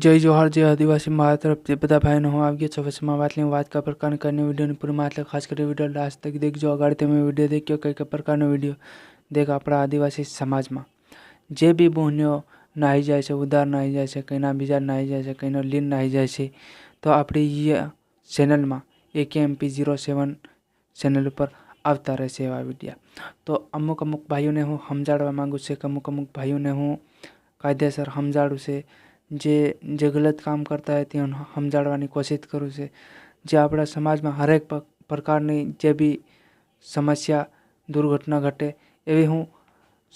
जय जोहार जय आदिवासी मारा तरफ से બધા ભાઈનો હું આવી ગયો છું વચમાં વાતની વાત કઈ પ્રકારની કરીને વિડીયોની પૂરીમાં એટલે ખાસ કરી વિડીયો લાસ્ટ તક દેખજો। આગળ તમે વિડીયો દેખ્યો કઈ પ્રકારનો વિડીયો દેખ આપણા આદિવાસી સમાજમાં જે બી બહેનો નાહી જાય છે, ઉધાર નાહી જાય છે, કઈના બીજા નાહી જાય છે, કઈનો લીન નાહી જાય છે, તો આપણી ચેનલમાં AKMP07 ચેનલ ઉપર આવતા રહેશે એવા વિડીયો। તો અમુક ભાઈઓને હું સમજાવવા માંગુ છું કે અમુક ભાઈઓને હું કાયદેસર સમજાવું છે, જે ગલત કામ કરતા હોય તે સમજાવવાની કોશિશ કરું છું। જે આપણા સમાજમાં હરેક પ્રકારની જે બી સમસ્યા દુર્ઘટના ઘટે એવી હું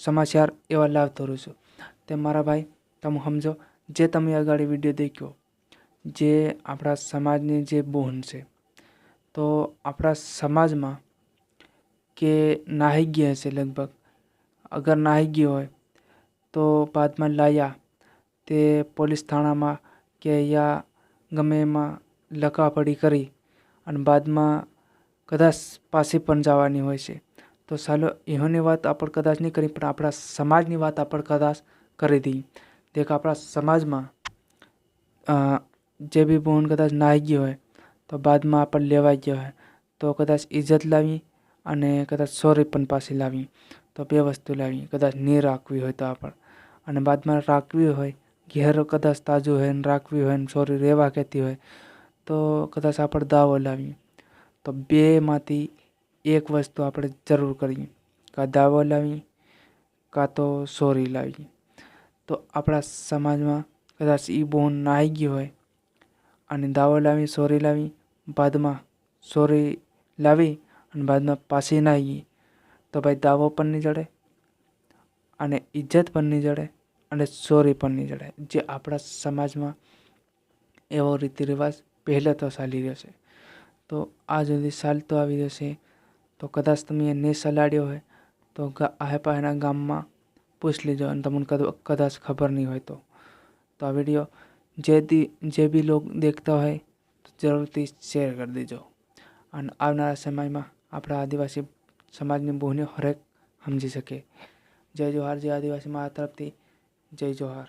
સમાચાર એવા લાવતો રહું છું। તે મારા ભાઈ તમે સમજો, જે તમે આગળ વિડીયો દેખ્યો જે આપણા સમાજની જે બહેન છે, તો આપણા સમાજમાં કે નાહી ગયા છે લગભગ, અગર નાહી ગયો હોય તો બાદમાં લાયા તે પોલીસ થાણામાં કે યા ગમે એમાં લકાપડી કરી અને બાદમાં કદાચ પાછી પણ જવાની હોય છે, તો ચાલો એની વાત આપણે કદાચ નહીં કરી પણ આપણા સમાજની વાત આપણે કદાચ કરી દઈએ। દેખ આપણા સમાજમાં જે બી બહેન કદાચ નાહી ગયો હોય તો બાદમાં આપણે લેવાઈ ગયો હોય તો કદાચ ઇજ્જત લાવી અને કદાચ સોરી પણ પાછી લાવી, તો બે વસ્તુ લાવી। કદાચ નહીં રાખવી હોય તો આપણે અને બાદમાં રાખવી હોય ઘેર કદાચ તાજું હોય ને રાખવી હોય ને સોરી રહેવા કહેતી હોય તો કદાચ આપણે દાવો લાવીએ। તો બેમાંથી એક વસ્તુ આપણે જરૂર કરીએ, કાં દાવો લાવીએ કાં તો સોરી લાવીએ। તો આપણા સમાજમાં કદાચ એ બહેન નાહી ગઈ હોય અને દાવો લાવી સોરી લાવી બાદમાં સોરી લાવી અને બાદમાં પાછી નાહી તો ભાઈ દાવો પણ નહીં જડે અને ઇજ્જત પણ નહીં જડે અને સોરી પણ નહીં જડે। જે આપણા સમાજમાં એવો રીતિ રિવાજ પહેલે તો ચાલી રહ્યો છે, તો આ સુધી ચાલતો આવી રહ્યો છે। તો કદાચ તમે એ નહીં ચલાડ્યો હોય તો આહેપાહેના ગામમાં પૂછ લેજો અને તમને કદાચ ખબર નહીં હોય તો આ વિડીયો જે બી લોગ દેખતા હોય તો જરૂરથી શેર કરી દેજો અને આવનારા સમયમાં આપણા આદિવાસી સમાજની બહેનો હરેક સમજી શકે। જય જોહાર જય આદિવાસી મારા તરફથી જય જોહાર।